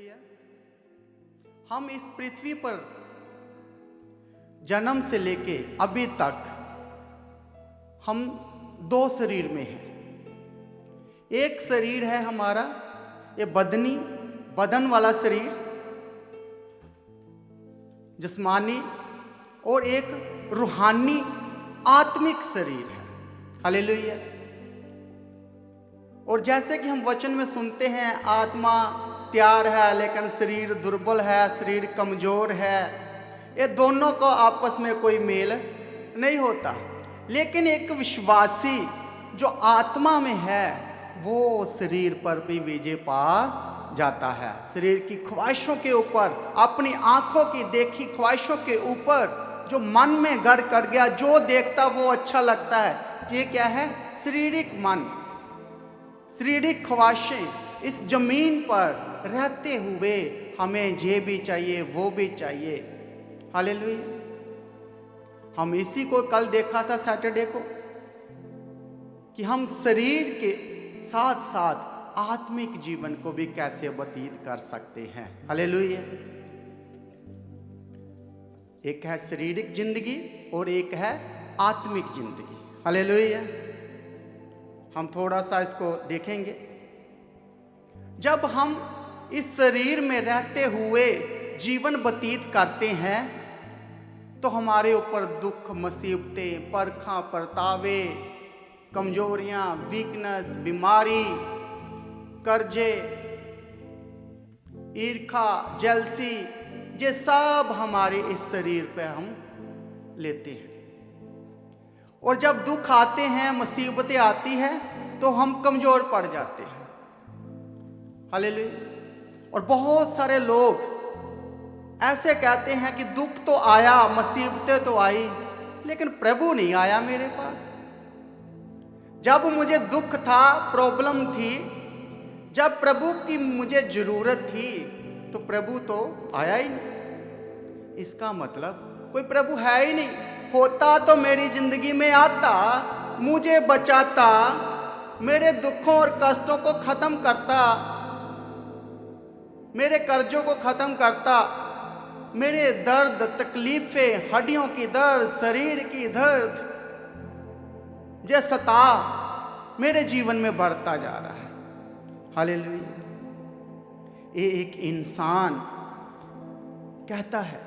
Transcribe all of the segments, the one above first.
Hallelujah. हम इस पृथ्वी पर जन्म से लेके अभी तक हम दो शरीर में हैं। एक शरीर है हमारा ये बदन वाला शरीर जिस्मानी, और एक रूहानी आत्मिक शरीर है। हालेलुया। और जैसे कि हम वचन में सुनते हैं, आत्मा तैयार है लेकिन शरीर दुर्बल है, शरीर कमजोर है। ये दोनों को आपस में कोई मेल नहीं होता। लेकिन एक विश्वासी जो आत्मा में है वो शरीर पर भी विजय पा जाता है। शरीर की ख्वाहिशों के ऊपर, अपनी आंखों की देखी ख्वाहिशों के ऊपर जो मन में गढ़ कर गया, जो देखता वो अच्छा लगता है, ये क्या है? शारीरिक मन, शारीरिक ख्वाहिशें। इस जमीन पर रहते हुए हमें ये भी चाहिए, वो भी चाहिए। हालेलुया। हम इसी को कल देखा था सैटरडे को कि हम शरीर के साथ साथ आत्मिक जीवन को भी कैसे व्यतीत कर सकते हैं। हालेलुया। एक है शारीरिक जिंदगी और एक है आत्मिक जिंदगी। हालेलुया। हम थोड़ा सा इसको देखेंगे। जब हम इस शरीर में रहते हुए जीवन व्यतीत करते हैं तो हमारे ऊपर दुख, मुसीबतें, परखा, परतावे, कमजोरियां, वीकनेस, बीमारी, कर्जे, ईर्खा, जेलसी, ये सब हमारे इस शरीर पे हम लेते हैं। और जब दुख आते हैं, मुसीबतें आती हैं तो हम कमजोर पड़ जाते हैं। हालेलुया। और बहुत सारे लोग ऐसे कहते हैं कि दुख तो आया, मुसीबतें तो आई, लेकिन प्रभु नहीं आया मेरे पास। जब मुझे दुख था, प्रॉब्लम थी, जब प्रभु की मुझे जरूरत थी तो प्रभु तो आया ही नहीं। इसका मतलब कोई प्रभु है ही नहीं। होता तो मेरी जिंदगी में आता, मुझे बचाता, मेरे दुखों और कष्टों को खत्म करता, मेरे कर्जों को खत्म करता, मेरे दर्द, तकलीफें, हड्डियों की दर्द, शरीर की दर्द जो सता मेरे जीवन में बढ़ता जा रहा है। हालेलुया। ये एक इंसान कहता है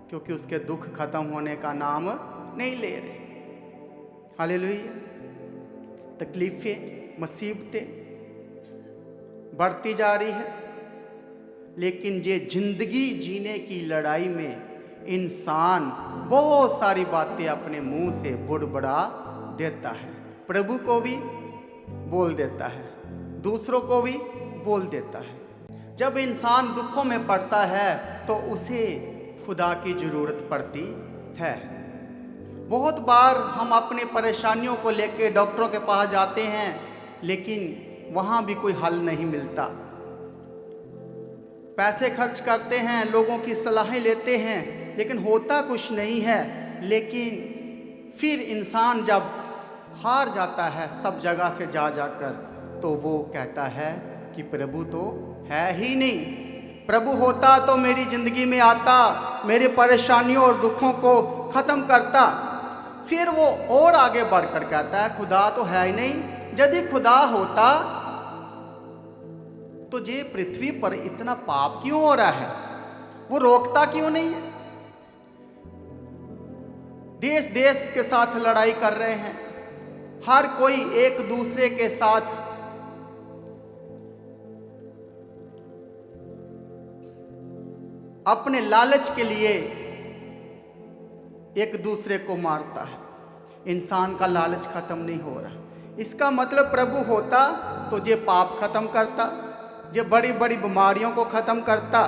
क्योंकि उसके दुख खत्म होने का नाम नहीं ले रहे। हालेलुया। तकलीफें, मुसीबतें बढ़ती जा रही है, लेकिन ये जिंदगी जीने की लड़ाई में इंसान बहुत सारी बातें अपने मुंह से बुड़बड़ा देता है। प्रभु को भी बोल देता है, दूसरों को भी बोल देता है। जब इंसान दुखों में पड़ता है तो उसे खुदा की जरूरत पड़ती है। बहुत बार हम अपनी परेशानियों को लेकर डॉक्टरों के पास जाते हैं, लेकिन वहाँ भी कोई हल नहीं मिलता। पैसे खर्च करते हैं, लोगों की सलाहें लेते हैं, लेकिन होता कुछ नहीं है। लेकिन फिर इंसान जब हार जाता है सब जगह से जा जाकर, तो वो कहता है कि प्रभु तो है ही नहीं। प्रभु होता तो मेरी जिंदगी में आता, मेरी परेशानियों और दुखों को खत्म करता। फिर वो और आगे बढ़कर कहता है खुदा तो है ही नहीं। यदि खुदा होता तो ये पृथ्वी पर इतना पाप क्यों हो रहा है? वो रोकता क्यों नहीं है? देश देश के साथ लड़ाई कर रहे हैं, हर कोई एक दूसरे के साथ अपने लालच के लिए एक दूसरे को मारता है। इंसान का लालच खत्म नहीं हो रहा। इसका मतलब प्रभु होता तो ये पाप खत्म करता, ये बड़ी बड़ी बीमारियों को खत्म करता।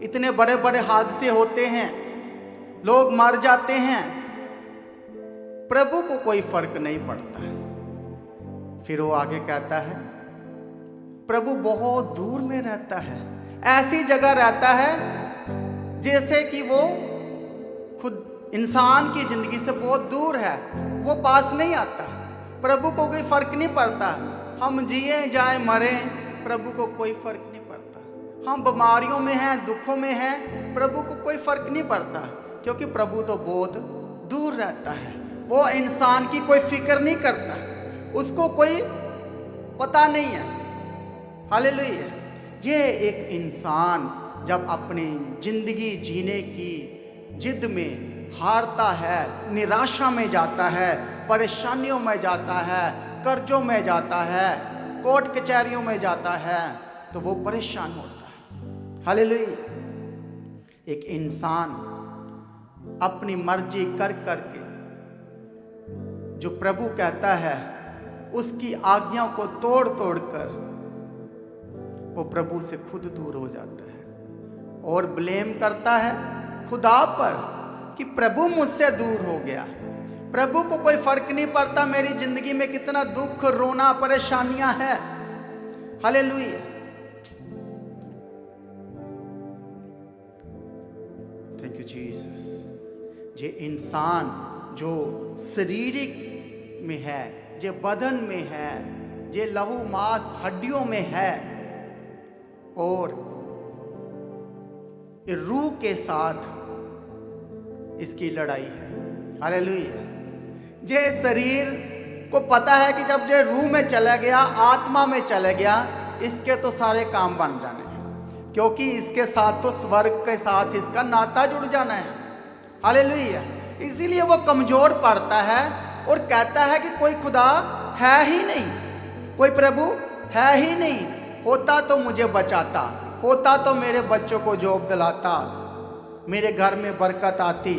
इतने बड़े बड़े हादसे होते हैं, लोग मर जाते हैं, प्रभु को कोई फर्क नहीं पड़ता। फिर वो आगे कहता है प्रभु बहुत दूर में रहता है, ऐसी जगह रहता है जैसे कि वो खुद इंसान की जिंदगी से बहुत दूर है, वो पास नहीं आता। प्रभु को कोई फर्क नहीं पड़ता, हम जिए जाए मरे, प्रभु को कोई फर्क नहीं पड़ता। हम बीमारियों में हैं, दुखों में हैं, प्रभु को कोई फर्क नहीं पड़ता, क्योंकि प्रभु तो बहुत दूर रहता है। वो इंसान की कोई फिक्र नहीं करता, उसको कोई पता नहीं है। हालेलुया। ये एक इंसान जब अपनी जिंदगी जीने की जिद में हारता है, निराशा में जाता है, परेशानियों में जाता है, कर्जों में जाता है, कोर्ट कचहरियों में जाता है, तो वो परेशान होता है। हालेलुया। एक इंसान अपनी मर्जी कर करके जो प्रभु कहता है उसकी आज्ञाओं को तोड़ तोड़ कर वो प्रभु से खुद दूर हो जाता है और ब्लेम करता है खुदा पर कि प्रभु मुझसे दूर हो गया। प्रभु को कोई फर्क नहीं पड़ता मेरी जिंदगी में कितना दुख, रोना, परेशानियां हैं। हालेलुया। Thank you Jesus. ये इंसान जो शारीरिक में है, जे बदन में है, जे लहू मांस हड्डियों में है, और रूह के साथ इसकी लड़ाई है। हालेलुया। जे शरीर को पता है कि जब जे रूह में चला गया, आत्मा में चला गया, इसके तो सारे काम बन जाने हैं, क्योंकि इसके साथ तो स्वर्ग के साथ इसका नाता जुड़ जाना है। हालेलुया। इसीलिए वो कमजोर पड़ता है और कहता है कि कोई खुदा है ही नहीं, कोई प्रभु है ही नहीं। होता तो मुझे बचाता, होता तो मेरे बच्चों को जॉब दिलाता, मेरे घर में बरकत आती।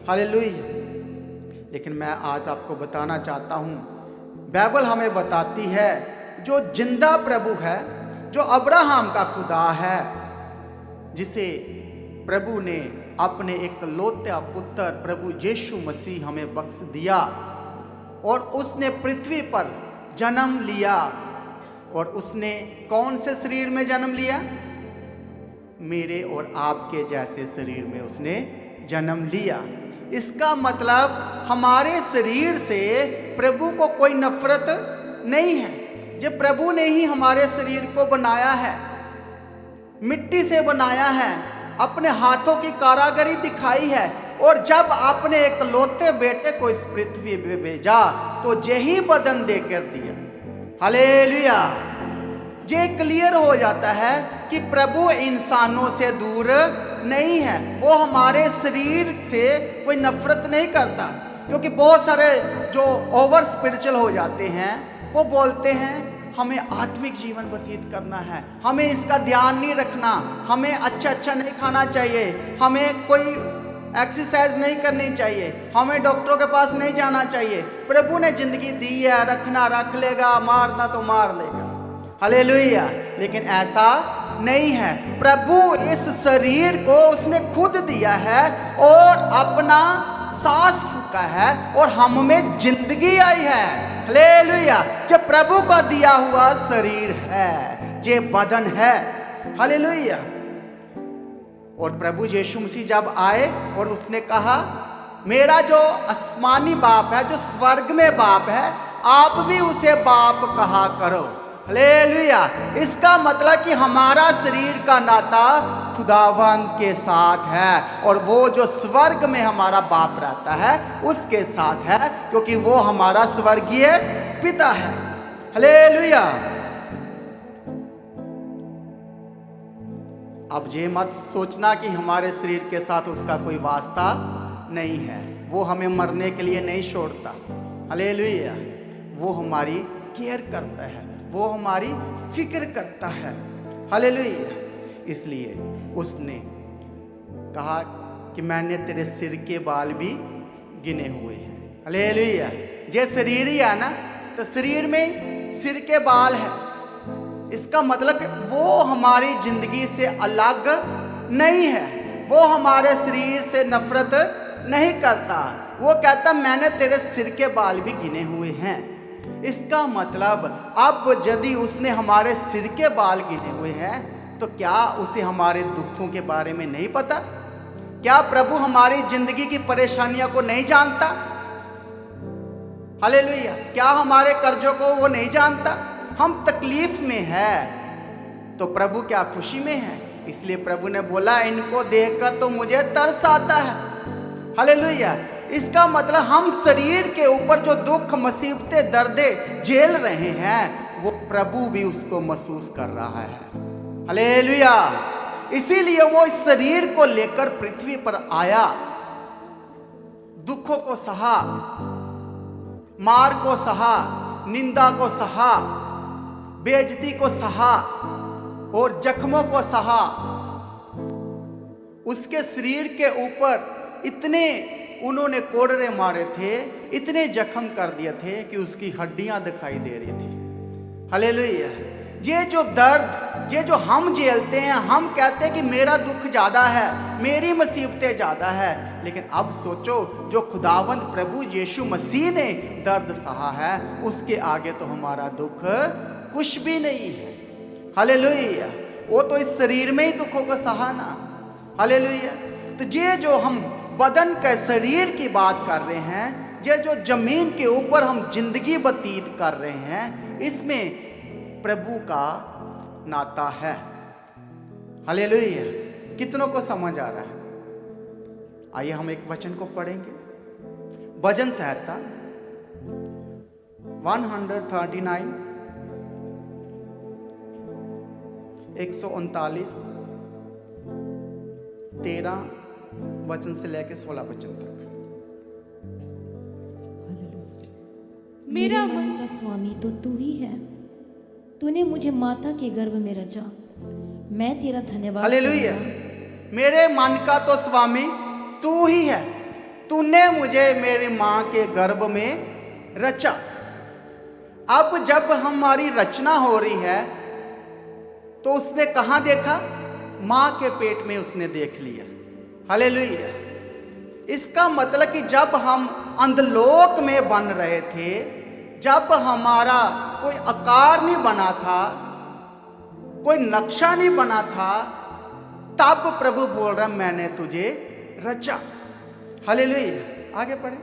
हालेलुया। लेकिन मैं आज आपको बताना चाहता हूँ, बाइबल हमें बताती है जो जिंदा प्रभु है, जो अब्राहम का खुदा है, जिसे प्रभु ने अपने एक लौता पुत्र प्रभु यीशु मसीह हमें बख्श दिया, और उसने पृथ्वी पर जन्म लिया। और उसने कौन से शरीर में जन्म लिया? मेरे और आपके जैसे शरीर में उसने जन्म लिया। इसका मतलब हमारे शरीर से प्रभु को कोई नफरत नहीं है। जब प्रभु ने ही हमारे शरीर को बनाया है, मिट्टी से बनाया है, अपने हाथों की कारीगरी दिखाई है, और जब आपने एक लौते बेटे को इस पृथ्वी पे भेजा तो यही बदन देकर दिया। हालेलुया। ये क्लियर हो जाता है कि प्रभु इंसानों से दूर नहीं है, वो हमारे शरीर से कोई नफरत नहीं करता। क्योंकि बहुत सारे जो ओवर स्पिरिचुअल हो जाते हैं वो बोलते हैं हमें आत्मिक जीवन व्यतीत करना है, हमें इसका ध्यान नहीं रखना, हमें अच्छा नहीं खाना चाहिए, हमें कोई एक्सरसाइज नहीं करनी चाहिए, हमें डॉक्टरों के पास नहीं जाना चाहिए। प्रभु ने जिंदगी दी है, रखना रख लेगा, मारना तो मार लेगा। हालेलुया। लेकिन ऐसा नहीं है। प्रभु इस शरीर को उसने खुद दिया है और अपना सांस फूका है और हम में जिंदगी आई है। हालेलुया। जो प्रभु का दिया हुआ शरीर है, ये बदन है। हालेलुया। और प्रभु यीशु मसीह जब आए और उसने कहा मेरा जो आसमानी बाप है, जो स्वर्ग में बाप है, आप भी उसे बाप कहा करो। हालेलुया। इसका मतलब कि हमारा शरीर का नाता खुदावंद के साथ है, और वो जो स्वर्ग में हमारा बाप रहता है उसके साथ है, क्योंकि वो हमारा स्वर्गीय पिता है। हालेलुया। अब ये मत सोचना कि हमारे शरीर के साथ उसका कोई वास्ता नहीं है, वो हमें मरने के लिए नहीं छोड़ता। हालेलुया। वो हमारी केयर करता है, वो हमारी फिक्र करता है। हालेलुया। इसलिए उसने कहा कि मैंने तेरे सिर के बाल भी गिने हुए हैं। हालेलुया। जे शरीर ही है ना, तो शरीर में सिर के बाल है। इसका मतलब वो हमारी जिंदगी से अलग नहीं है, वो हमारे शरीर से नफरत नहीं करता। वो कहता मैंने तेरे सिर के बाल भी गिने हुए हैं। इसका मतलब अब यदि उसने हमारे सिर के बाल गिने हुए हैं तो क्या उसे हमारे दुखों के बारे में नहीं पता? क्या प्रभु हमारी जिंदगी की परेशानियों को नहीं जानता? हालेलुया। क्या हमारे कर्जों को वो नहीं जानता? हम तकलीफ में है, तो प्रभु क्या खुशी में है? इसलिए प्रभु ने बोला इनको देखकर तो मुझे तरस आता है। हालेलुया। इसका मतलब हम शरीर के ऊपर जो दुख, मुसीबतें, दर्दें झेल रहे हैं वो प्रभु भी उसको महसूस कर रहा है। हालेलुया। इसीलिए वो इस शरीर को लेकर पृथ्वी पर आया, दुखों को सहा, मार को सहा, निंदा को सहा, बेइज्जती को सहा और जख्मों को सहा। उसके शरीर के ऊपर इतने उन्होंने कोड़रे मारे थे, इतने जख्म कर दिए थे कि उसकी हड्डियां दिखाई दे रही थी। हालेलुया। ये जो दर्द, ये जो हम झेलते हैं, हम कहते हैं कि मेरा दुख ज़्यादा है, मेरी मुसीबतें ज़्यादा है, लेकिन अब सोचो जो खुदावंद प्रभु यीशु मसीह ने दर्द सहा है उसके आगे तो हमारा दुख कुछ भी नहीं है। हालेलुया। वो तो इस शरीर में ही दुखों को सहा ना। हालेलुया। तो ये जो हम बदन के शरीर की बात कर रहे हैं, ये जो जमीन के ऊपर हम जिंदगी व्यतीत कर रहे हैं, इसमें प्रभु का नाता है। हालेलुया। कितनों को समझ आ रहा है? आइए हम एक वचन को पढ़ेंगे। भजन संहिता 139 139 13 वचन से लेकर 16 वचन तक। मेरा मन का स्वामी तो तू ही है, तूने मुझे माता के गर्भ में रचा, मैं तेरा धन्यवाद। हालेलुया। मेरे मन का तो स्वामी तू ही है, तूने मुझे मेरी माँ के गर्भ में रचा। अब जब हमारी रचना हो रही है तो उसने कहाँ देखा? माँ के पेट में उसने देख लिया। हालेलुया। इसका मतलब कि जब हम अंधलोक में बन रहे थे, जब हमारा कोई आकार नहीं बना था, कोई नक्शा नहीं बना था, तब प्रभु बोल रहा मैंने तुझे रचा। हालेलुया। आगे पढ़े।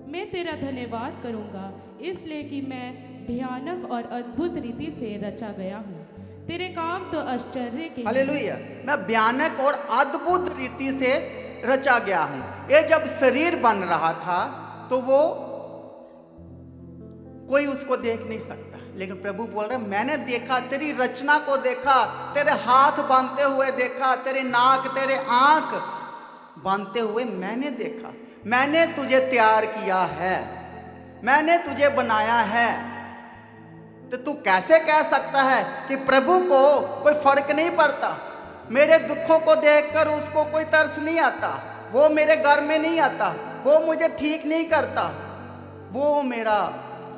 मैं तेरा धन्यवाद करूंगा इसलिए कि मैं भयानक और अद्भुत रीति से रचा गया हूँ, तेरे काम तो आश्चर्य के। हालेलुया। मैं भयानक और अद्भुत रीति से रचा गया हूँ। ये जब शरीर बन रहा था तो वो कोई उसको देख नहीं सकता, लेकिन प्रभु बोल रहे मैंने देखा, तेरी रचना को देखा, तेरे हाथ बांधते हुए देखा, तेरे नाक, तेरे आंख बांधते हुए मैंने देखा। मैंने तुझे तैयार किया है, मैंने तुझे बनाया है। तो तू कैसे कह सकता है कि प्रभु को कोई फर्क नहीं पड़ता? मेरे दुखों को देखकर उसको कोई तरस नहीं आता, वो मेरे घर में नहीं आता, वो मुझे ठीक नहीं करता, वो मेरा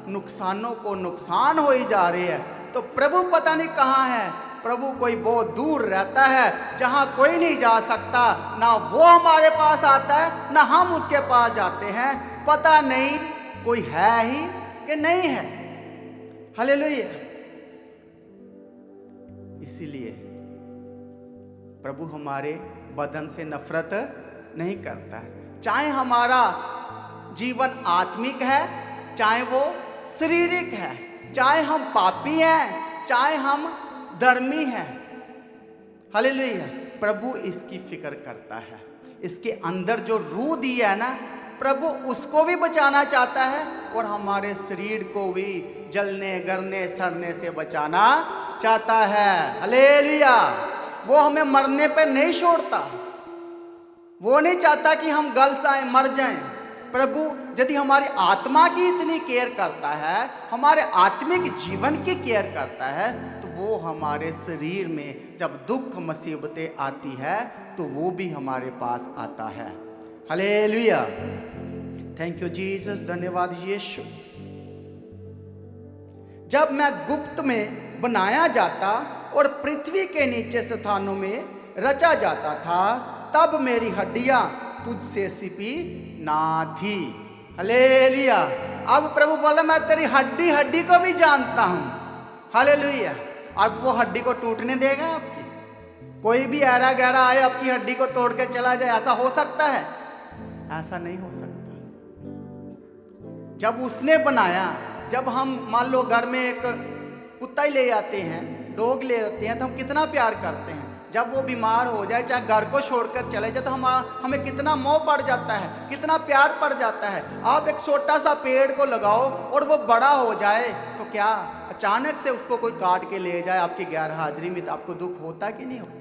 नुकसानों को नुकसान हो ही जा रही है। तो प्रभु पता नहीं कहाँ है, प्रभु कोई बहुत दूर रहता है जहाँ कोई नहीं जा सकता, ना वो हमारे पास आता है ना हम उसके पास जाते हैं। पता नहीं कोई है ही कि नहीं है। हालेलुया। इसीलिए प्रभु हमारे बदन से नफरत नहीं करता है, चाहे हमारा जीवन आत्मिक है, चाहे वो शारीरिक है, चाहे हम पापी हैं, चाहे हम धर्मी हैं। हालेलुया। प्रभु इसकी फिक्र करता है। इसके अंदर जो रूह दी है ना, प्रभु उसको भी बचाना चाहता है और हमारे शरीर को भी जलने, गलने, सड़ने से बचाना चाहता है। हालेलुया। वो हमें मरने पे नहीं छोड़ता, वो नहीं चाहता कि हम गल जाएं, मर जाएं। प्रभु यदि हमारी आत्मा की इतनी केयर करता है, हमारे आत्मिक जीवन की केयर करता है, तो वो हमारे शरीर में जब दुख मुसीबतें आती है तो वो भी हमारे पास आता है। हालेलुया। Thank you Jesus. धन्यवाद यीशु। जब मैं गुप्त में बनाया जाता और पृथ्वी के नीचे स्थानों में रचा जाता था, तब मेरी हड्डियां तुझसे सिपी ना थी। हालेलुया। अब प्रभु बोला मैं तेरी हड्डी हड्डी को भी जानता हूं। हालेलुया। अब वो हड्डी को टूटने देगा आपकी? कोई भी ऐरा गहरा आए आपकी हड्डी को तोड़ के चला जाए, ऐसा हो सकता है? ऐसा नहीं हो सकता। जब उसने बनाया, जब हम मान लो घर में एक कुत्ता ही ले आते हैं, डॉग ले लेते हैं तो हम कितना प्यार करते हैं। जब वो बीमार हो जाए, चाहे घर को छोड़कर चले जाए, तो हमें कितना मोह पड़ जाता है, कितना प्यार पड़ जाता है। आप एक छोटा सा पेड़ को लगाओ और वो बड़ा हो जाए तो क्या अचानक से उसको कोई काट के ले जाए आपकी गैर हाजिरी में, तो आपको दुख होता कि नहीं होता?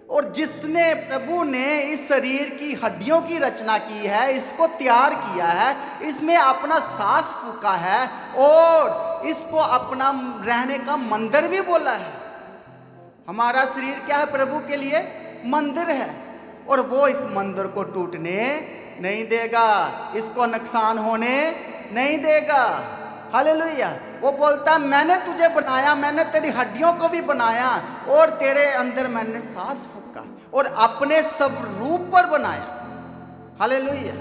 और जिसने प्रभु ने इस शरीर की हड्डियों की रचना की है, इसको तैयार किया है, इसमें अपना सांस फूका है और इसको अपना रहने का मंदिर भी बोला है। हमारा शरीर क्या है? प्रभु के लिए मंदिर है और वो इस मंदिर को टूटने नहीं देगा, इसको नुकसान होने नहीं देगा। हालेलुया। वो बोलता मैंने तुझे बनाया, मैंने तेरी हड्डियों को भी बनाया और तेरे अंदर मैंने सांस फूका और अपने सब रूप पर बनाया। हालेलुया।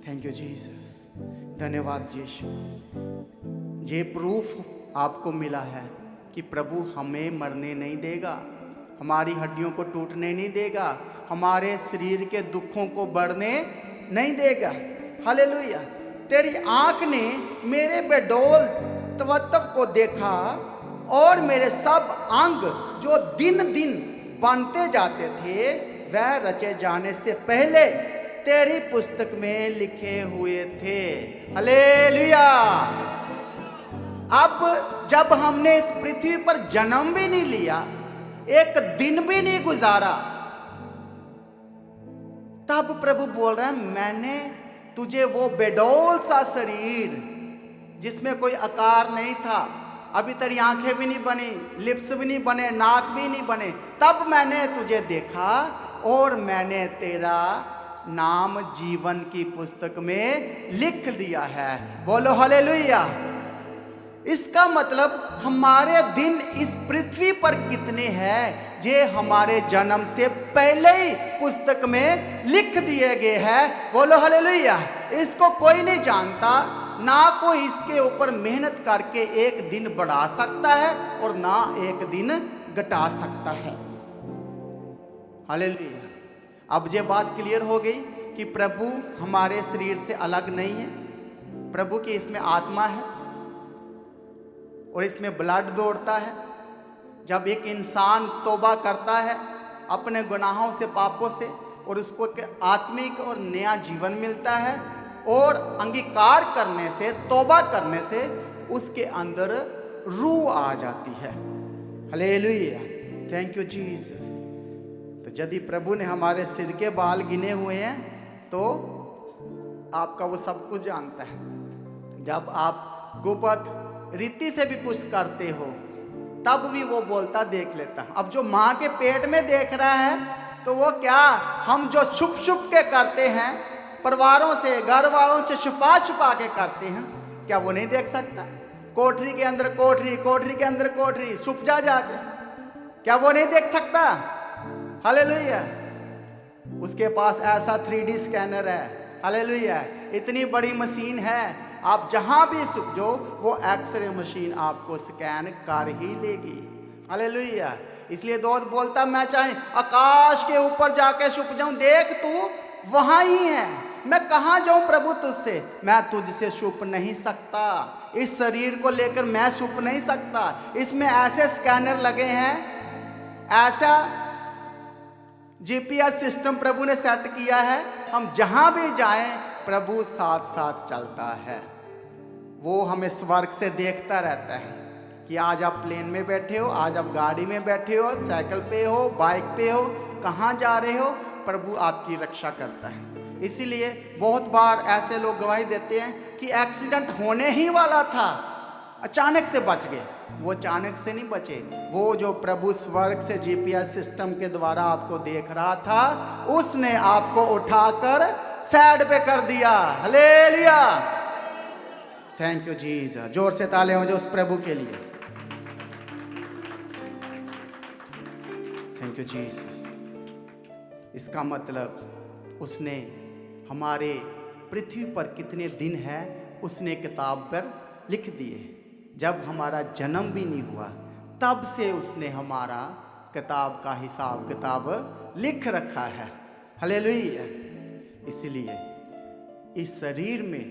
Thank you Jesus. धन्यवाद यीशु। ये प्रूफ आपको मिला है कि प्रभु हमें मरने नहीं देगा, हमारी हड्डियों को टूटने नहीं देगा, हमारे शरीर के दुखों को बढ़ने नहीं देगा। हालेलुया। तेरी आंख ने मेरे बेडौल तवत्व को देखा और मेरे सब अंग जो दिन दिन बनते जाते थे वह रचे जाने से पहले तेरी पुस्तक में लिखे हुए थे। हालेलुया। अब जब हमने इस पृथ्वी पर जन्म भी नहीं लिया, एक दिन भी नहीं गुजारा, तब प्रभु बोल रहा है मैंने तुझे वो बेडौल सा शरीर जिसमें कोई आकार नहीं था, अभी तेरी आंखें भी नहीं बनी, लिप्स भी नहीं बने, नाक भी नहीं बने, तब मैंने तुझे देखा और मैंने तेरा नाम जीवन की पुस्तक में लिख दिया है। बोलो हालेलुया। इसका मतलब हमारे दिन इस पृथ्वी पर कितने हैं जे हमारे जन्म से पहले ही पुस्तक में लिख दिए गए हैं। बोलो हालेलुया। इसको कोई नहीं जानता, ना कोई इसके ऊपर मेहनत करके एक दिन बढ़ा सकता है और ना एक दिन घटा सकता है। हालेलुया। अब ये बात क्लियर हो गई कि प्रभु हमारे शरीर से अलग नहीं है, प्रभु की इसमें आत्मा है और इसमें ब्लड दौड़ता है। जब एक इंसान तौबा करता है अपने गुनाहों से, पापों से, और उसको आत्मिक और नया जीवन मिलता है और अंगीकार करने से, तौबा करने से उसके अंदर रूह आ जाती है। हालेलुया। Thank you Jesus. तो यदि प्रभु ने हमारे सिर के बाल गिने हुए हैं तो आपका वो सब कुछ जानता है। जब आप गुप्त रीति से भी कुछ करते हो तब भी वो बोलता देख लेता। अब जो माँ के पेट में देख रहा है तो वो क्या, हम जो छुप छुप के करते हैं, परिवारों से, घर वालों से छुपा छुपा के करते हैं, क्या वो नहीं देख सकता? कोठरी के अंदर कोठरी, कोठरी के अंदर कोठरी, छुप जाके, क्या वो नहीं देख सकता? हालेलुया। उसके पास ऐसा 3D स्कैनर है। हालेलुया। इतनी बड़ी मशीन है, आप जहां भी छुप जाओ वो एक्सरे मशीन आपको स्कैन कर ही लेगी। हालेलुया। इसलिए दोस्त बोलता मैं चाहे आकाश के ऊपर जाके छुप जाऊं, देख तू वहां ही है, मैं कहां जाऊं प्रभु तुझसे, मैं तुझसे छुप नहीं सकता। इस शरीर को लेकर मैं छुप नहीं सकता। इसमें ऐसे स्कैनर लगे हैं, ऐसा GPS सिस्टम प्रभु ने सेट किया है, हम जहां भी जाएं प्रभु साथ साथ चलता है। वो हमें स्वर्ग से देखता रहता है कि आज आप प्लेन में बैठे हो, आज आप गाड़ी में बैठे हो, साइकिल पे हो, बाइक पे हो, कहाँ जा रहे हो, प्रभु आपकी रक्षा करता है। इसीलिए बहुत बार ऐसे लोग गवाही देते हैं कि एक्सीडेंट होने ही वाला था, अचानक से बच गए। वो अचानक से नहीं बचे, वो जो प्रभु स्वर्ग से GPS सिस्टम के द्वारा आपको देख रहा था, उसने आपको उठाकर साइड पे कर दिया। हालेलुया। Thank you Jesus. जोर से ताले हो जो उस प्रभु के लिए। Thank you Jesus. इसका मतलब उसने हमारे पृथ्वी पर कितने दिन है उसने किताब पर लिख दिए। जब हमारा जन्म भी नहीं हुआ तब से उसने हमारा किताब का हिसाब किताब लिख रखा है। हालेलुया। इसलिए इस शरीर में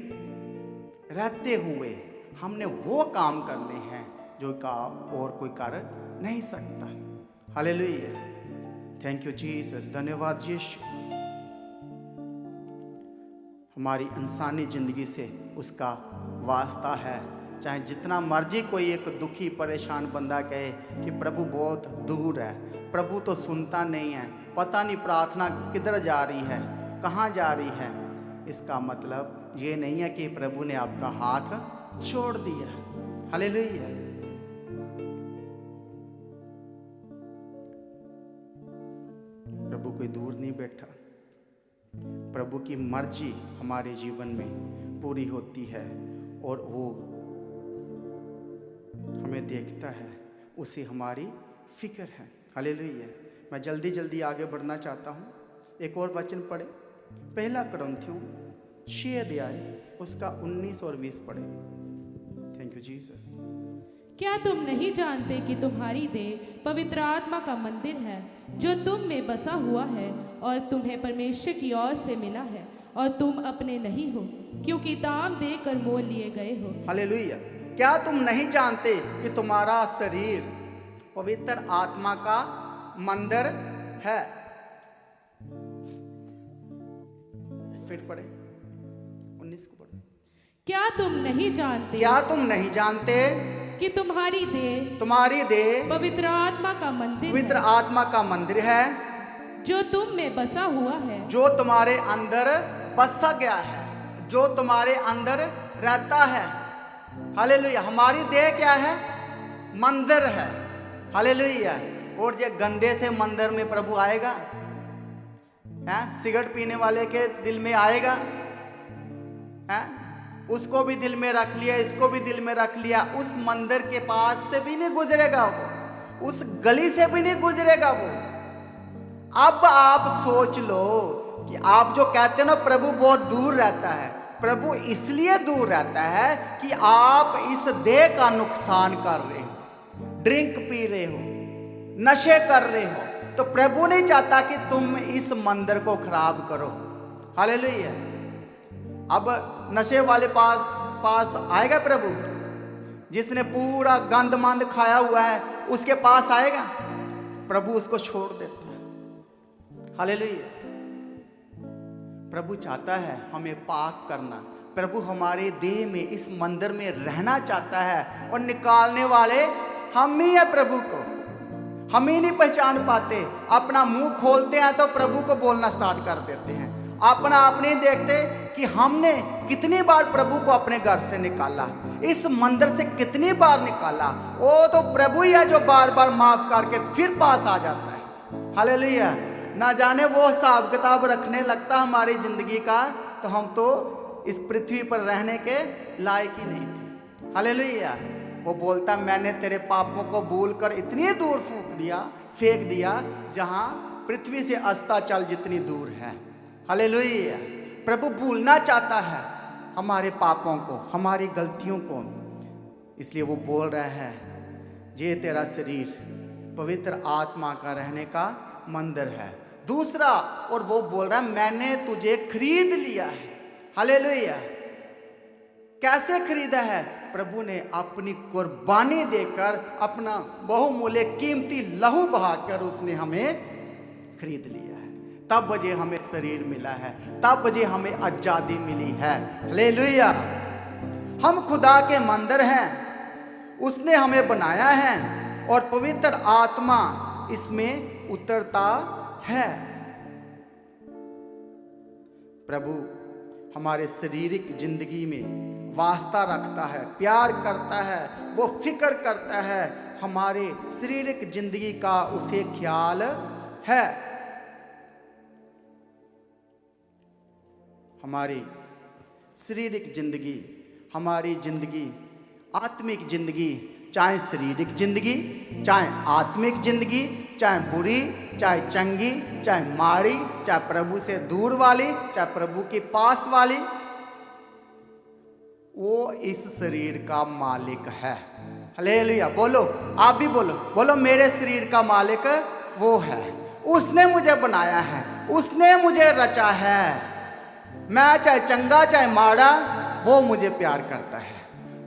रहते हुए हमने वो काम करने हैं जो का और कोई कर नहीं सकता। हालेलुया, थैंक यू जीसस, धन्यवाद यीशु। हमारी इंसानी जिंदगी से उसका वास्ता है। चाहे जितना मर्जी कोई एक दुखी परेशान बंदा कहे कि प्रभु बहुत दूर है, प्रभु तो सुनता नहीं है, पता नहीं प्रार्थना किधर जा रही है, कहाँ जा रही है, इसका मतलब ये नहीं है कि प्रभु ने आपका हाथ छोड़ दिया। हालेलुया। प्रभु कोई दूर नहीं बैठा। प्रभु की मर्जी हमारे जीवन में पूरी होती है और वो हमें देखता है, उसे हमारी फिक्र है। हालेलुया। मैं जल्दी जल्दी आगे बढ़ना चाहता हूँ। एक और वचन पढ़े, पहला कुरिन्थियों 6 अध्याय उसका 19 और 20 पढ़े। Thank you Jesus. क्या तुम नहीं जानते कि तुम्हारी देह पवित्र आत्मा का मंदिर है, जो तुम में बसा हुआ है और तुम्हें परमेश्वर की ओर से मिला है, और तुम अपने नहीं हो, क्योंकि दाम देकर मोल लिए गए हो। हालेलुया। क्या तुम नहीं जानते कि तुम्हारा शरीर पवित्र आत्मा का मंदिर है? फिर पढ़े 19 को पढ़े। क्या तुम नहीं जानते, क्या तुम नहीं जानते कि तुम्हारी देह पवित्र आत्मा का मंदिर पवित्र है, आत्मा का मंदिर है, जो तुम में बसा हुआ है, जो तुम्हारे अंदर बसा गया है, जो तुम्हारे अंदर रहता है। हालेलुया। हमारी देह क्या है? मंदिर है। हालेलुया। और जो गंदे से मंदिर में प्रभु आएगा, है सिगरेट पीने वाले के दिल में आएगा, है उसको भी दिल में रख लिया, इसको भी दिल में रख लिया, उस मंदिर के पास से भी नहीं गुजरेगा वो, उस गली से भी नहीं गुजरेगा वो। अब आप सोच लो कि आप जो कहते हैं ना प्रभु बहुत दूर रहता है, प्रभु इसलिए दूर रहता है कि आप इस देह का नुकसान कर रहे हो, ड्रिंक पी रहे हो, नशे कर रहे हो, तो प्रभु नहीं चाहता कि तुम इस मंदिर को खराब करो। हालेलुया। अब नशे वाले पास आएगा प्रभु? जिसने पूरा गंद मंद खाया हुआ है उसके पास आएगा? प्रभु उसको छोड़ देता है। हालेलुया। प्रभु चाहता है हमें पाक करना। प्रभु हमारे देह में, इस मंदिर में रहना चाहता है, और निकालने वाले हम ही है प्रभु को। हम ही नहीं पहचान पाते। अपना मुंह खोलते हैं तो प्रभु को बोलना स्टार्ट कर देते हैं। अपना आप नहीं देखते कि हमने कितनी बार प्रभु को अपने घर से निकाला, इस मंदिर से कितनी बार निकाला। वो तो प्रभु ही है जो बार बार माफ करके फिर पास आ जाता है। हालेलुया। ना जाने वो हिसाब किताब रखने लगता हमारी जिंदगी का, तो हम तो इस पृथ्वी पर रहने के लायक ही नहीं थे। हालेलुया। वो बोलता मैंने तेरे पापों को भूल कर इतनी दूर फेंक दिया जहां पृथ्वी से अस्ताचल जितनी दूर है। हालेलुया। प्रभु भूलना चाहता है हमारे पापों को, हमारी गलतियों को, इसलिए वो बोल रहा है ये तेरा शरीर पवित्र आत्मा का रहने का मंदिर है। दूसरा, और वो बोल रहा है मैंने तुझे खरीद लिया है। हालेलुया। कैसे खरीदा है? प्रभु ने अपनी कुर्बानी देकर, अपना बहुमूल्य कीमती लहू बहाकर उसने हमें खरीद लिया है। तब वजह हमें शरीर मिला है, तब वजह हमें आजादी मिली है। हालेलुया। हम खुदा के मंदिर हैं, उसने हमें बनाया है और पवित्र आत्मा इसमें उतरता है। प्रभु हमारे शारीरिक जिंदगी में वास्ता रखता है, प्यार करता है, वो फिक्र करता है, हमारे शारीरिक जिंदगी का उसे ख्याल है। हमारी शारीरिक जिंदगी, हमारी जिंदगी, आत्मिक जिंदगी, चाहे शारीरिक जिंदगी, चाहे आत्मिक जिंदगी, चाहे बुरी, चाहे चंगी, चाहे माड़ी, चाहे प्रभु से दूर वाली, चाहे प्रभु के पास वाली, वो इस शरीर का मालिक है। हालेलुया। बोलो, आप भी बोलो, बोलो मेरे शरीर का मालिक वो है। उसने मुझे बनाया है, उसने मुझे रचा है। मैं चाहे चंगा चाहे माड़ा, वो मुझे प्यार करता है,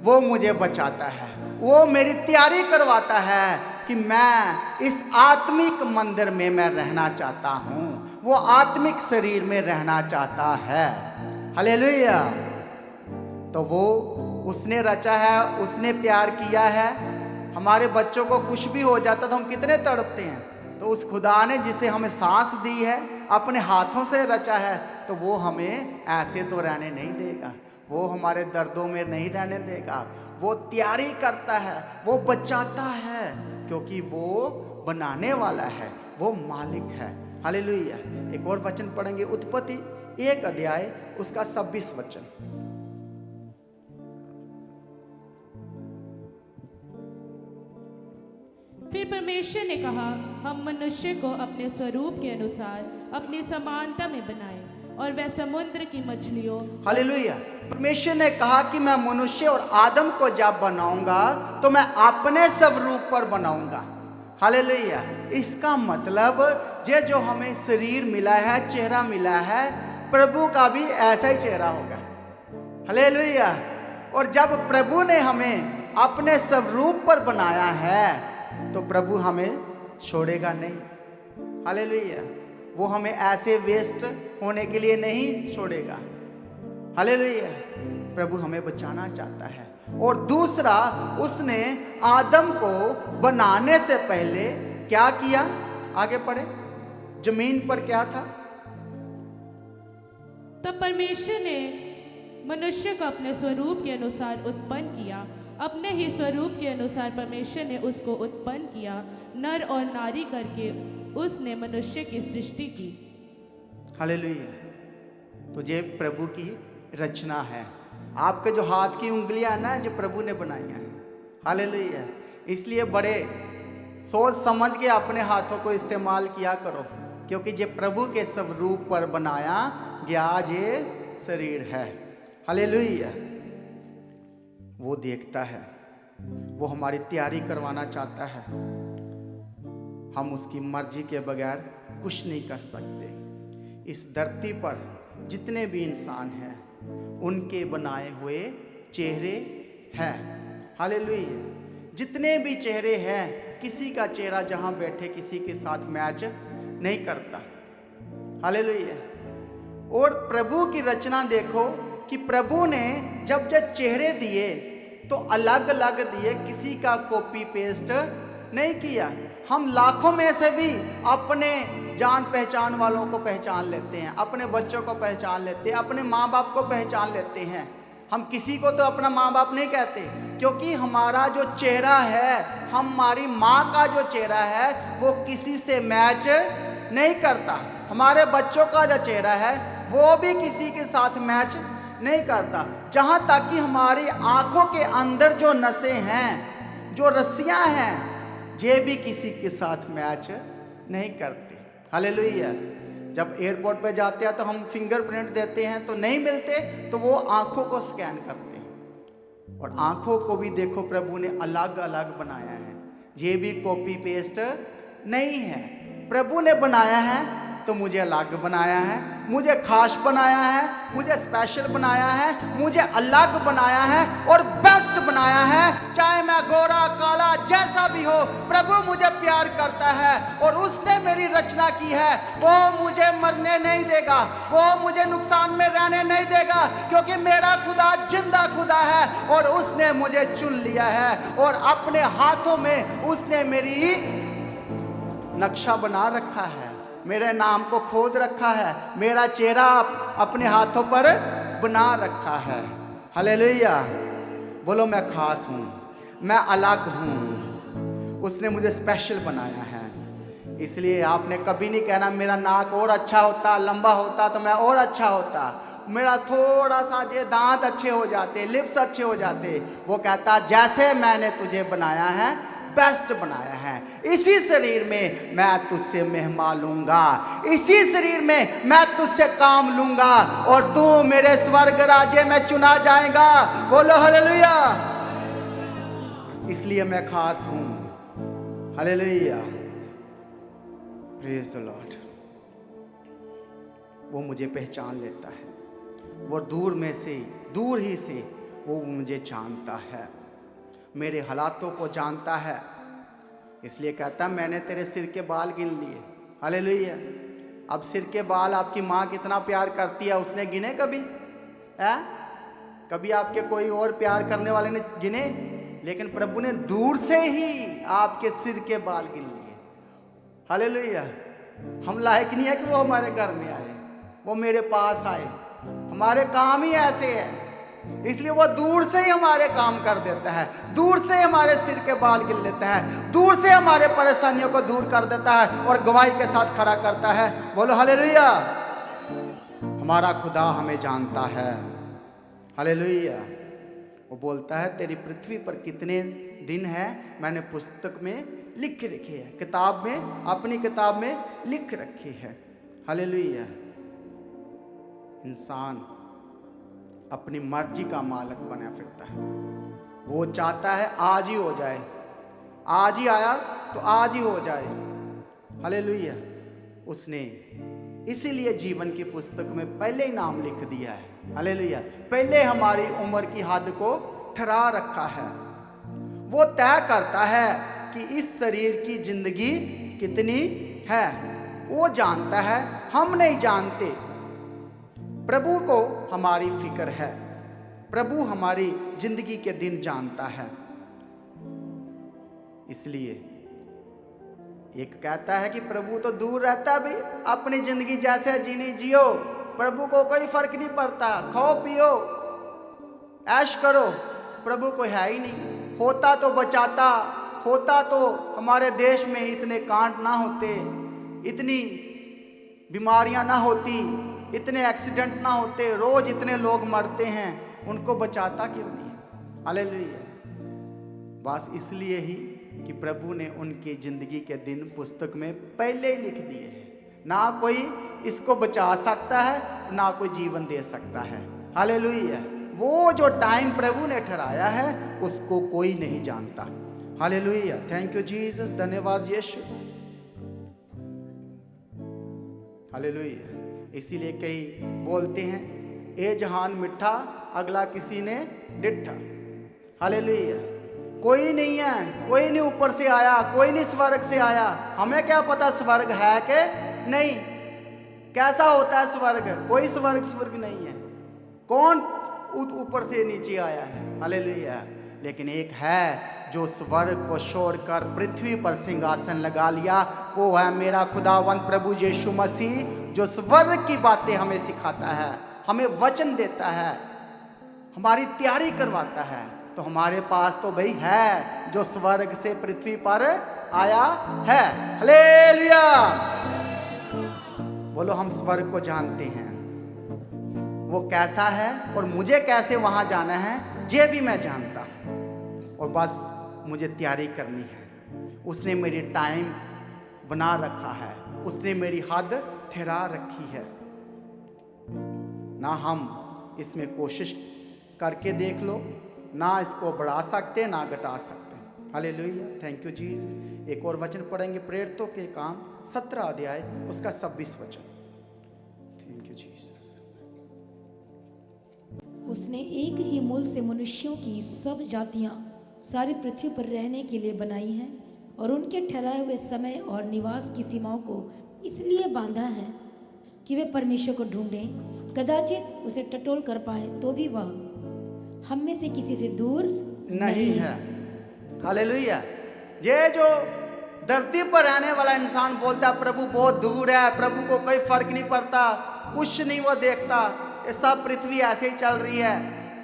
वो मुझे बचाता है, वो मेरी तैयारी करवाता है कि मैं इस आत्मिक मंदिर में मैं रहना चाहता हूँ, वो आत्मिक शरीर में रहना चाहता है। हालेलुया। तो वो उसने रचा है, उसने प्यार किया है। हमारे बच्चों को कुछ भी हो जाता तो हम कितने तड़पते हैं, तो उस खुदा ने जिसे हमें सांस दी है, अपने हाथों से रचा है, तो वो हमें ऐसे तो रहने नहीं देगा, वो हमारे दर्दों में नहीं रहने देगा। वो तैयारी करता है, वो बचाता है, क्योंकि वो बनाने वाला है, वो मालिक है। हालेलुया। एक और वचन पढ़ेंगे, उत्पत्ति 1 अध्याय उसका 26 वचन। फिर परमेश्वर ने कहा, हम मनुष्य को अपने स्वरूप के अनुसार अपनी समानता में बनाएं, और वह समुद्र की मछलियों। हालेलुया। परमेश्वर ने कहा कि मैं मनुष्य और आदम को जब बनाऊंगा तो मैं अपने स्वरूप पर बनाऊंगा। हालेलुया। इसका मतलब ये जो हमें शरीर मिला है, चेहरा मिला है, प्रभु का भी ऐसा ही चेहरा होगा। हालेलुया। और जब प्रभु ने हमें अपने स्वरूप पर बनाया है तो प्रभु हमें छोड़ेगा नहीं। हालेलुया। वो हमें ऐसे वेस्ट होने के लिए नहीं छोड़ेगा। हालेलुया। प्रभु हमें बचाना चाहता है। और दूसरा, उसने आदम को बनाने से पहले क्या किया? आगे पढ़े। जमीन पर क्या था? तब परमेश्वर ने मनुष्य को अपने स्वरूप के अनुसार उत्पन्न किया, अपने ही स्वरूप के अनुसार परमेश्वर ने उसको उत्पन्न किया, नर और नारी करके उसने मनुष्य की सृष्टि की। हालेलुया। तो ये प्रभु की रचना है। आपके जो हाथ की उंगलियां ना, जो प्रभु ने बनाई हैं। हालेलुया। इसलिए बड़े सोच समझ के अपने हाथों को इस्तेमाल किया करो, क्योंकि ये प्रभु के स्वरूप पर बनाया गया ये शरीर है। हालेलुया। वो देखता है, वो हमारी तैयारी करवाना चाहता है। हम उसकी मर्जी के बगैर कुछ नहीं कर सकते। इस धरती पर जितने भी इंसान हैं उनके बनाए हुए चेहरे हैं। हालेलुया। जितने भी चेहरे हैं, किसी का चेहरा जहां बैठे किसी के साथ मैच नहीं करता। हालेलुया। और प्रभु की रचना देखो कि प्रभु ने जब जब चेहरे दिए तो अलग अलग दिए, किसी का कॉपी पेस्ट नहीं किया। हम लाखों में से भी अपने जान पहचान वालों को पहचान लेते हैं, अपने बच्चों को पहचान लेते हैं, अपने माँ बाप को पहचान लेते हैं। हम किसी को तो अपना माँ बाप नहीं कहते, क्योंकि हमारा जो चेहरा है, हमारी माँ का जो चेहरा है वो किसी से मैच नहीं करता। हमारे बच्चों का जो चेहरा है वो भी किसी के साथ मैच नहीं करता। जहाँ तक कि हमारी आंखों के अंदर जो नसें हैं, जो रस्सियाँ हैं, ये भी किसी के साथ मैच नहीं करते। हालेलुया। जब एयरपोर्ट पे जाते हैं तो हम फिंगरप्रिंट देते हैं, तो नहीं मिलते तो वो आंखों को स्कैन करते हैं। और आंखों को भी देखो प्रभु ने अलग अलग बनाया है, ये भी कॉपी पेस्ट नहीं है। प्रभु ने बनाया है तो मुझे अलग बनाया है, मुझे खास बनाया है, मुझे स्पेशल बनाया है, मुझे अलग बनाया है और बेस्ट बनाया है। चाहे मैं गोरा काला जैसा भी हो, प्रभु मुझे प्यार करता है और उसने मेरी रचना की है। वो मुझे मरने नहीं देगा, वो मुझे नुकसान में रहने नहीं देगा, क्योंकि मेरा खुदा जिंदा खुदा है और उसने मुझे चुन लिया है और अपने हाथों में उसने मेरी नक्शा बना रखा है, मेरे नाम को खोद रखा है, मेरा चेहरा अपने हाथों पर बना रखा है। हालेलुया। बोलो मैं खास हूँ, मैं अलग हूँ, उसने मुझे स्पेशल बनाया है। इसलिए आपने कभी नहीं कहना मेरा नाक और अच्छा होता, लंबा होता तो मैं और अच्छा होता, मेरा थोड़ा सा ये दांत अच्छे हो जाते, लिप्स अच्छे हो जाते। वो कहता जैसे मैंने तुझे बनाया है बेस्ट बनाया है। इसी शरीर में मैं तुझसे मेहमा लूंगा, इसी शरीर में मैं तुझसे काम लूंगा और तू मेरे स्वर्ग राज्य में चुना जाएगा। बोलो हालेलुया। इसलिए मैं खास हूं। हालेलुया। Praise the Lord. वो मुझे पहचान लेता है, वो दूर में से, दूर ही से वो मुझे जानता है। मेरे हालातों को जानता है, इसलिए कहता मैंने तेरे सिर के बाल गिन लिए। हालेलुया। अब सिर के बाल आपकी माँ कितना प्यार करती है, उसने गिने कभी? है कभी आपके कोई और प्यार करने वाले ने गिने? लेकिन प्रभु ने दूर से ही आपके सिर के बाल गिन लिए। हालेलुया। हम लायक नहीं है कि वो हमारे घर में आए, वो मेरे पास आए। हमारे काम ही ऐसे है, इसलिए वो दूर से ही हमारे काम कर देता है, दूर से हमारे सिर के बाल गिन लेता है, दूर से हमारे परेशानियों को दूर कर देता है और गवाही के साथ खड़ा करता है। बोलो हालेलुया। हमारा खुदा हमें जानता है। हालेलुया। वो बोलता है तेरी पृथ्वी पर कितने दिन हैं मैंने पुस्तक में लिख रखे हैं, किताब में, अपनी किताब में लिख रखे हैं। हालेलुया। इंसान अपनी मर्जी का मालिक बना फिरता है। वो चाहता है आज ही हो जाए, आज ही आया तो आज ही हो जाए। हालेलुया। उसने इसीलिए जीवन की पुस्तक में पहले ही नाम लिख दिया है। हालेलुया। पहले हमारी उम्र की हद को ठहरा रखा है। वो तय करता है कि इस शरीर की जिंदगी कितनी है, वो जानता है, हम नहीं जानते। प्रभु को हमारी फिक्र है, प्रभु हमारी जिंदगी के दिन जानता है। इसलिए एक कहता है कि प्रभु तो दूर रहता भी, अपनी जिंदगी जैसे जीनी जियो, प्रभु को कोई फर्क नहीं पड़ता, खाओ पियो ऐश करो, प्रभु कोई है ही नहीं। होता तो बचाता, होता तो हमारे देश में इतने कांड ना होते, इतनी बीमारियां ना होती, इतने एक्सीडेंट ना होते, रोज इतने लोग मरते हैं, उनको बचाता क्यों नहीं? हालेलुया। बस इसलिए ही कि प्रभु ने उनकी जिंदगी के दिन पुस्तक में पहले ही लिख दिए हैं। ना कोई इसको बचा सकता है, ना कोई जीवन दे सकता है। हालेलुया। वो जो टाइम प्रभु ने ठहराया है उसको कोई नहीं जानता। हालेलुया। Thank you Jesus. धन्यवाद यीशु। हालेलुया। इसीलिए कई बोलते हैं ए जहान मिठा, अगला किसी ने डिठा। हालेलुया। कोई नहीं है, कोई नहीं ऊपर से आया, कोई नहीं स्वर्ग से आया। हमें क्या पता स्वर्ग है कि नहीं, कैसा होता है स्वर्ग? कोई स्वर्ग नहीं है। कौन ऊपर से नीचे आया है? हालेलुया। लेकिन एक है जो स्वर्ग को छोड़कर पृथ्वी पर सिंहासन लगा लिया, वो है मेरा खुदावंत प्रभु यीशु मसीह, जो स्वर्ग की बातें हमें सिखाता है, हमें वचन देता है, हमारी तैयारी करवाता है। तो हमारे पास तो भाई है जो स्वर्ग से पृथ्वी पर आया है। हालेलुया। बोलो हम स्वर्ग को जानते हैं, वो कैसा है और मुझे कैसे वहां जाना है ये भी मैं जानता हूं। और बस मुझे तैयारी करनी है। उसने मेरी टाइम बना रखा है, उसने मेरी हद ठहरा रखी है। ना हम इसमें कोशिश करके देख लो, ना इसको बढ़ा सकते ना घटा सकते। हालेलुया। Thank you Jesus. एक और वचन पढ़ेंगे, प्रेरितों के काम 17 अध्याय उसका 26 वचन। Thank you Jesus. उसने एक ही मूल से मनुष्यों की सब जातियां सारी पृथ्वी पर रहने के लिए बनाई हैं और उनके ठहराए हुए समय और निवास की सीमाओं को इसलिए बांधा है कि वे परमेश्वर को ढूंढें, कदाचित उसे टटोल कर पाए, तो भी वह हम में से किसी से दूर नहीं है। हालेलुया। ये जो धरती पर रहने वाला इंसान बोलता है प्रभु बहुत दूर है, प्रभु को कोई फर्क नहीं पड़ता, कुछ नहीं वो देखता, ये सब पृथ्वी ऐसे ही चल रही है,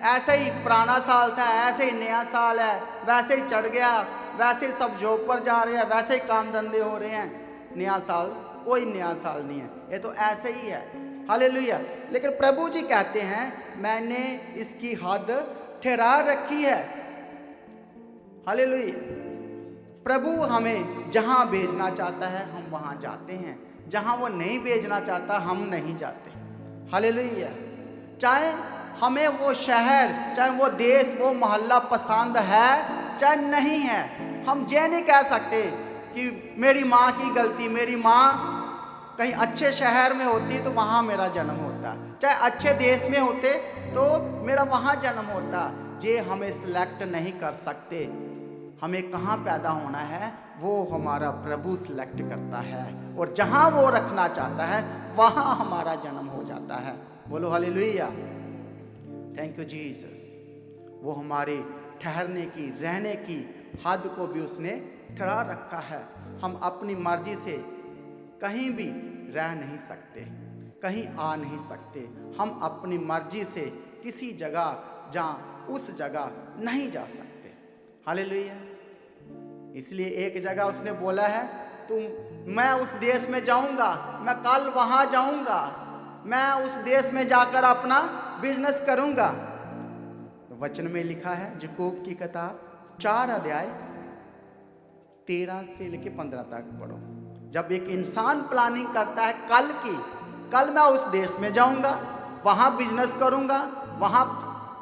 ऐसे ही पुराना साल था, ऐसे ही नया साल है, वैसे ही चढ़ गया, वैसे ही सब जॉब पर जा रहे हैं, वैसे ही काम धंधे हो रहे हैं, नया साल कोई नया साल नहीं है, ये तो ऐसे ही है। हालेलुया। लेकिन प्रभु जी कहते हैं मैंने इसकी हद ठहरा रखी है। हालेलुया। प्रभु हमें जहां भेजना चाहता है हम वहां जाते हैं, जहां वो नहीं भेजना चाहता हम नहीं जाते। हालेलुया। चाहे हमें वो शहर, चाहे वो देश, वो मोहल्ला पसंद है चाहे नहीं है, हम ये नहीं कह सकते कि मेरी माँ की गलती, मेरी माँ कहीं अच्छे शहर में होती तो वहाँ मेरा जन्म होता, चाहे अच्छे देश में होते तो मेरा वहाँ जन्म होता, जे हमें सिलेक्ट नहीं कर सकते। हमें कहाँ पैदा होना है वो हमारा प्रभु सिलेक्ट करता है, और जहाँ वो रखना चाहता है वहाँ हमारा जन्म हो जाता है। बोलो हालेलुया, थैंक यू जीसस। वो हमारे ठहरने की, रहने की हद को भी उसने ठहरा रखा है। हम अपनी मर्जी से कहीं भी रह नहीं सकते, कहीं आ नहीं सकते। हम अपनी मर्जी से किसी जगह जहाँ उस जगह नहीं जा सकते। हालेलुया। इसलिए एक जगह उसने बोला है, मैं उस देश में जाऊंगा, मैं कल वहां जाऊंगा, मैं उस देश में जाकर अपना बिजनेस करूंगा। तो वचन में लिखा है, याकूब की किताब 4 अध्याय 13 से लेकर 15 तक पढ़ो। जब एक इंसान प्लानिंग करता है कल मैं उस देश में जाऊंगा, वहां बिजनेस करूंगा, वहां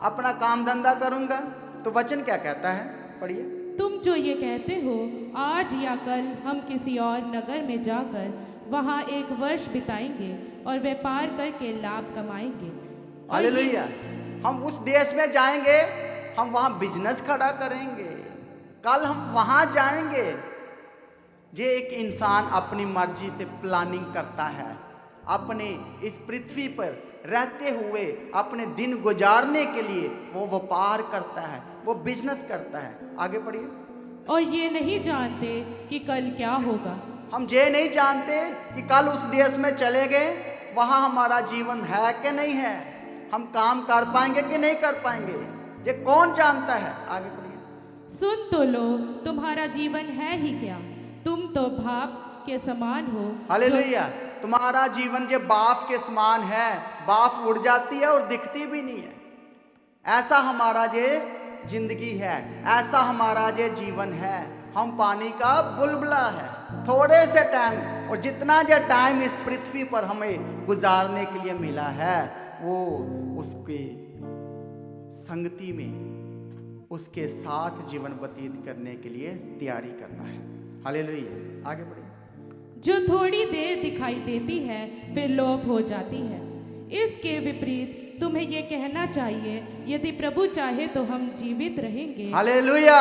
अपना काम धंधा करूंगा, तो वचन क्या कहता है, पढ़िए। तुम जो ये कहते हो, आज या कल हम किसी और नगर में जाकर वहाँ 1 वर्ष बिताएंगे और व्यापार करके लाभ कमाएंगे। हालेलुया। हम उस देश में जाएंगे, हम वहाँ बिजनेस खड़ा करेंगे, कल हम वहाँ जाएंगे। ये एक इंसान अपनी मर्जी से प्लानिंग करता है, अपने इस पृथ्वी पर रहते हुए अपने दिन गुजारने के लिए वो व्यापार करता है, वो बिजनेस करता है। आगे पढ़िए। और ये नहीं जानते कि कल क्या होगा। हम ये नहीं जानते कि कल उस देश में चले गए, वहाँ हमारा जीवन है कि नहीं है, हम काम कर पाएंगे कि नहीं कर पाएंगे, ये कौन जानता है। आगे पढ़िए। सुन तो लो, तुम्हारा जीवन है ही क्या, तुम तो भाप के समान हो। हालेलुया। तुम्हारा जीवन जो बाफ के समान है, बाफ उड़ जाती है और दिखती भी नहीं है। ऐसा हमारा जे जिंदगी है, ऐसा हमारा जे जीवन है। हम पानी का बुलबुला है, थोड़े से टाइम, और जितना जो टाइम इस पृथ्वी पर हमें गुजारने के लिए मिला है, वो उसके संगति में उसके साथ जीवन व्यतीत करने के लिए तैयारी करना है। हालेलुया। आगे बढ़िए। जो थोड़ी देर दिखाई देती है फिर लोप हो जाती है। इसके विपरीत तुम्हें ये कहना चाहिए, यदि प्रभु चाहे तो हम जीवित रहेंगे। हालेलुया।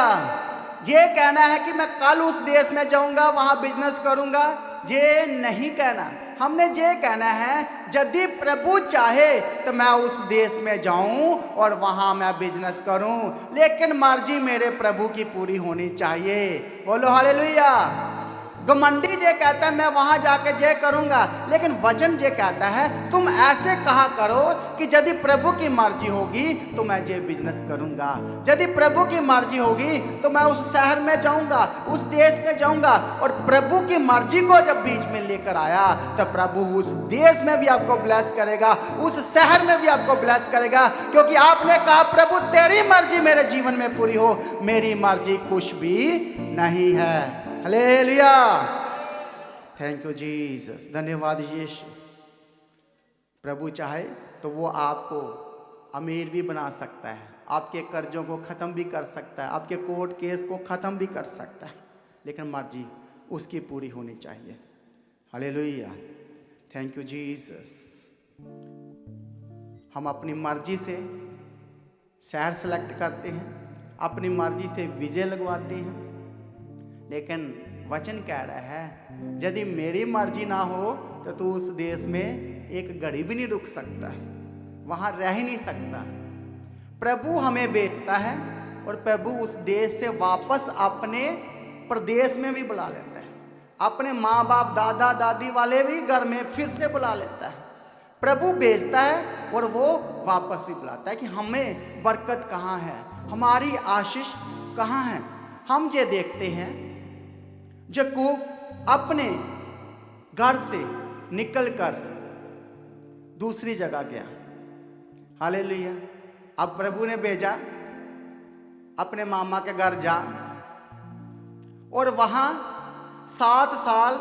ये कहना है कि मैं कल उस देश में जाऊंगा, वहां बिजनेस करूंगा, ये नहीं कहना। हमने ये कहना है, यदि प्रभु चाहे तो मैं उस देश में जाऊं और वहां मैं बिजनेस करूं, लेकिन मर्जी मेरे प्रभु की पूरी होनी चाहिए। बोलो हालेलुया। घमंडी जे कहता है मैं वहां जाके जे करूंगा, लेकिन वचन जे कहता है तुम ऐसे कहा करो कि यदि प्रभु की मर्जी होगी तो मैं जे बिजनेस करूंगा, यदि प्रभु की मर्जी होगी तो मैं उस शहर में जाऊंगा, उस देश में जाऊंगा। और प्रभु की मर्जी को जब बीच में लेकर आया तो प्रभु उस देश में भी आपको ब्लेस करेगा, उस शहर में भी आपको ब्लेस करेगा, क्योंकि आपने कहा प्रभु तेरी मर्जी मेरे जीवन में पूरी हो, मेरी मर्जी कुछ भी नहीं है। हालेलुया। Thank you Jesus. धन्यवाद यीशु। प्रभु चाहे तो वो आपको अमीर भी बना सकता है, आपके कर्जों को ख़त्म भी कर सकता है, आपके कोर्ट केस को ख़त्म भी कर सकता है, लेकिन मर्जी उसकी पूरी होनी चाहिए। हालेलुया। Thank you Jesus. हम अपनी मर्जी से शहर सेलेक्ट करते हैं, अपनी मर्जी से विजय लगवाते हैं, लेकिन वचन कह रहा है यदि मेरी मर्जी ना हो तो तू उस देश में एक घड़ी भी नहीं रुक सकता, वहां रह ही नहीं सकता। प्रभु हमें भेजता है और प्रभु उस देश से वापस अपने प्रदेश में भी बुला लेता है, अपने माँ बाप दादा दादी वाले भी घर में फिर से बुला लेता है। प्रभु भेजता है और वो वापस भी बुलाता है कि हमें बरकत कहाँ है, हमारी आशीष कहाँ है। हम ये देखते हैं याकूब अपने घर से निकलकर दूसरी जगह गया। हालेलुया। अब प्रभु ने भेजा अपने मामा के घर जा, और वहां 7 साल,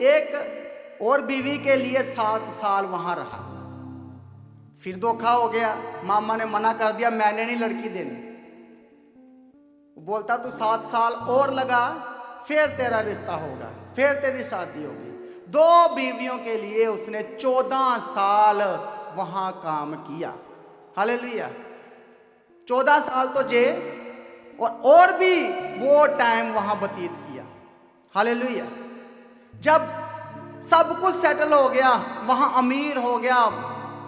एक और बीवी के लिए 7 साल वहां रहा। फिर धोखा हो गया, मामा ने मना कर दिया मैंने नहीं लड़की देनी। बोलता तू 7 साल और लगा, फिर तेरा रिश्ता होगा, फिर तेरी शादी होगी। 2 बीवियों के लिए उसने 14 साल वहां काम किया। हालेलुया। 14 साल तो और भी वो टाइम वहां व्यतीत किया। हालेलुया। जब सब कुछ सेटल हो गया, वहां अमीर हो गया,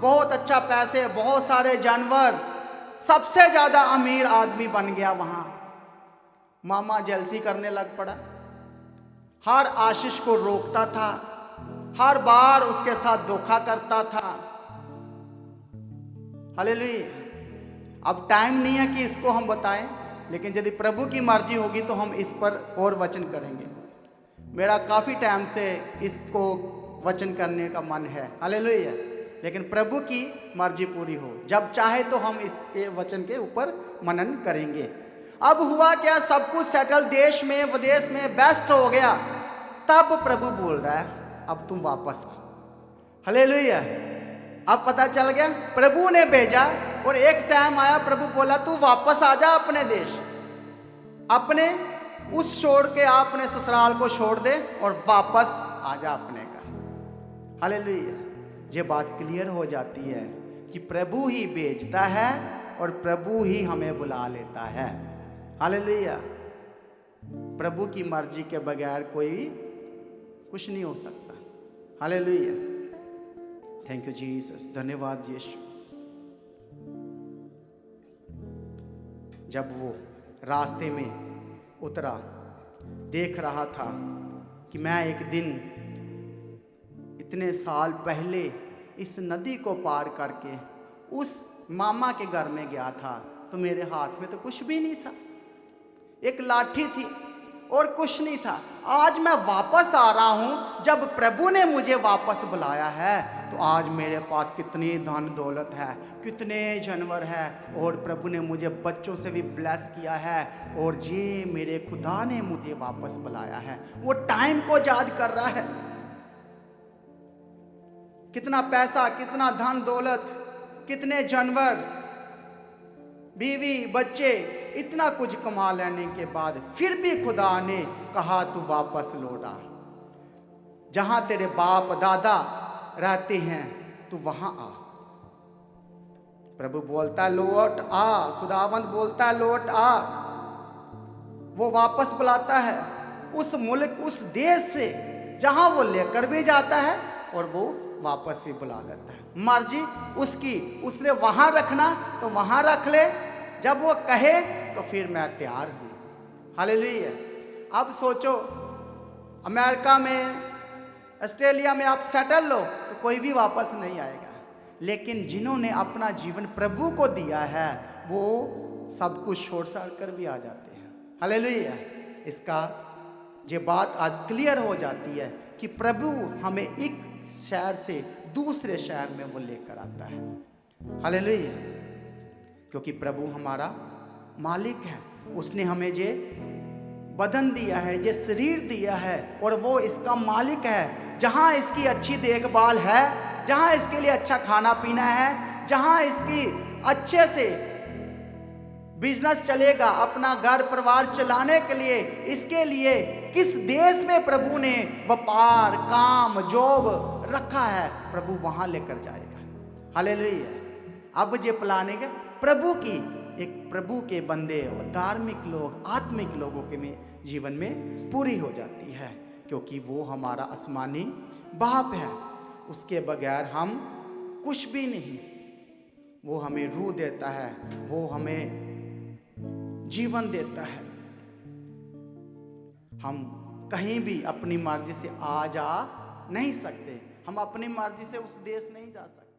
बहुत अच्छा पैसे, बहुत सारे जानवर, सबसे ज्यादा अमीर आदमी बन गया वहां, मामा जेलसी करने लग पड़ा। हर आशीष को रोकता था, हर बार उसके साथ धोखा करता था। हालेलुया। अब टाइम नहीं है कि इसको हम बताएं, लेकिन यदि प्रभु की मर्जी होगी तो हम इस पर और वचन करेंगे। मेरा काफ़ी टाइम से इसको वचन करने का मन है। हालेलुया। लेकिन प्रभु की मर्जी पूरी हो, जब चाहे तो हम इसके वचन के ऊपर मनन करेंगे। अब हुआ क्या, सब कुछ सेटल, देश में विदेश में बेस्ट हो गया। तब प्रभु बोल रहा है अब तुम वापस आ। हालेलुया। अब पता चल गया, प्रभु ने भेजा और एक टाइम आया, प्रभु बोला तू वापस आ जा अपने देश, अपने उस छोड़ के अपने ससुराल को छोड़ दे और वापस आ जा अपने घर। हालेलुया। ये बात क्लियर हो जाती है कि प्रभु ही भेजता है और प्रभु ही हमें बुला लेता है। हालेलुया। प्रभु की मर्जी के बगैर कोई कुछ नहीं हो सकता। हालेलुया। Thank you Jesus. धन्यवाद यीशु। जब वो रास्ते में उतरा, देख रहा था कि मैं एक दिन इतने साल पहले इस नदी को पार करके उस मामा के घर में गया था, तो मेरे हाथ में तो कुछ भी नहीं था, एक लाठी थी और कुछ नहीं था। आज मैं वापस आ रहा हूं, जब प्रभु ने मुझे वापस बुलाया है तो आज मेरे पास कितनी धन दौलत है, कितने जानवर है, और प्रभु ने मुझे बच्चों से भी ब्लेस किया है, और ये मेरे खुदा ने मुझे वापस बुलाया है। वो टाइम को याद कर रहा है, कितना पैसा, कितना धन दौलत, कितने जानवर, बीवी, बच्चे, इतना कुछ कमा लेने के बाद फिर भी खुदा ने कहा तू वापस लौट आ, जहां तेरे बाप दादा रहते हैं तू वहां आ। प्रभु बोलता लौट आ, खुदावंद बोलता लौट आ। वो वापस बुलाता है उस मुल्क, उस देश से जहां वो लेकर भी जाता है और वो वापस भी बुला लेता है। मर्जी उसकी, उसने वहां रखना तो वहां रख ले, जब वो कहे तो फिर मैं तैयार हूं। हालेलुया। अब सोचो, अमेरिका में, ऑस्ट्रेलिया में आप सेटल लो तो कोई भी वापस नहीं आएगा, लेकिन जिन्होंने अपना जीवन प्रभु को दिया है वो सब कुछ छोड़ छाड़ कर भी आ जाते हैं। हालेलुया। इसका ये बात आज क्लियर हो जाती है कि प्रभु हमें एक शहर से दूसरे शहर में वो लेकर आता है। हालेलुया। क्योंकि प्रभु हमारा मालिक है, उसने हमें ये बदन दिया है, ये शरीर दिया है, और वो इसका मालिक है। जहाँ इसकी अच्छी देखभाल है, जहाँ इसके लिए अच्छा खाना पीना है, जहाँ इसकी अच्छे से बिजनेस चलेगा, अपना घर परिवार चलाने के लिए, इसके लिए किस देश में प्रभु ने व्यापार, काम, जॉब रखा है, प्रभु वहां लेकर जाएगा। हालेलुया। अब ये प्लानिंग प्रभु की, एक प्रभु के बंदे और धार्मिक लोग, आत्मिक लोगों के में जीवन में पूरी हो जाती है, क्योंकि वो हमारा आसमानी बाप है। उसके बगैर हम कुछ भी नहीं। वो हमें रूह देता है, वो हमें जीवन देता है। हम कहीं भी अपनी मर्जी से आ जा नहीं सकते, हम अपनी मर्जी से उस देश नहीं जा सकते।